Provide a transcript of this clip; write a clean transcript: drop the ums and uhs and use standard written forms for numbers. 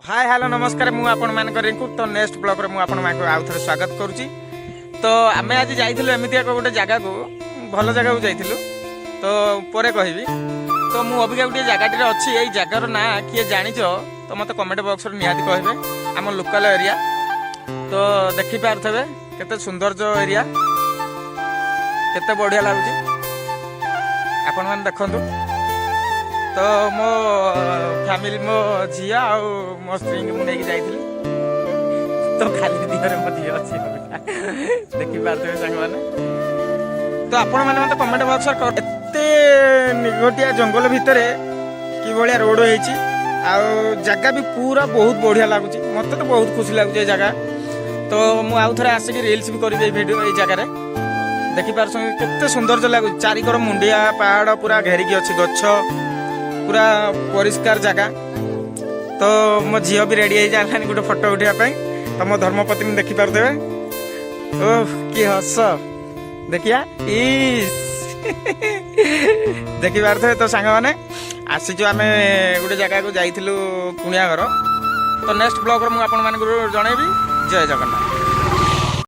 Hi hello नमस्कार मु आपण मान रिंकू तो नेक्स्ट ब्लॉग रे मु आपण मान आउ थे स्वागत करुच्ची। तो आम आज जाइलु एमती एक गोटे जगह को भल जगह को जाइलु तो परे कहबी। तो मु अबिका गोटे जगह अच्छी यही जगार ना किए जानिच तो मत कमेंट बॉक्स रे निहाती कहबे। आम लोकल एरिया तो देखि पारथबे केते सुंदर जो एरिया केते बढ़िया लागुची आपण मान देखंतु। तो मो फैमिली मो झिया आ मो स्त्री को नहीं जाइए तो खाली दिहरे मो झी अच्छी देखी पारे सांग मैंने। तो आपण मैंने मत कमेंट बॉक्स एते निगटिया जंगल भितर कि भाया रोड होती जगह भी पूरा बहुत बढ़िया लगुच मत तो बहुत खुशी लगुच जगह। तो मुझे आउ थे आसिक रिल्स भी करी भिडियो ये जगह देखिपार केते सुंदर लगुच चारिकर मुंडिया पहाड़ पूरा घेरिकी अच्छी गछ पूरा परिष्कार जगह। तो मो झील भी रेडी हो जालानी गोटे फोटो उठाई तो मो धर्मपत्नी देखी पारे। ओह कि हस देखिया देखी पारे। तो सांग मैंने आसीचु आम गोटे जगह को जाइलु कुणिया घर। तो नेक्स्ट ब्लॉग मुझे जनइबी। जय जगन्नाथ।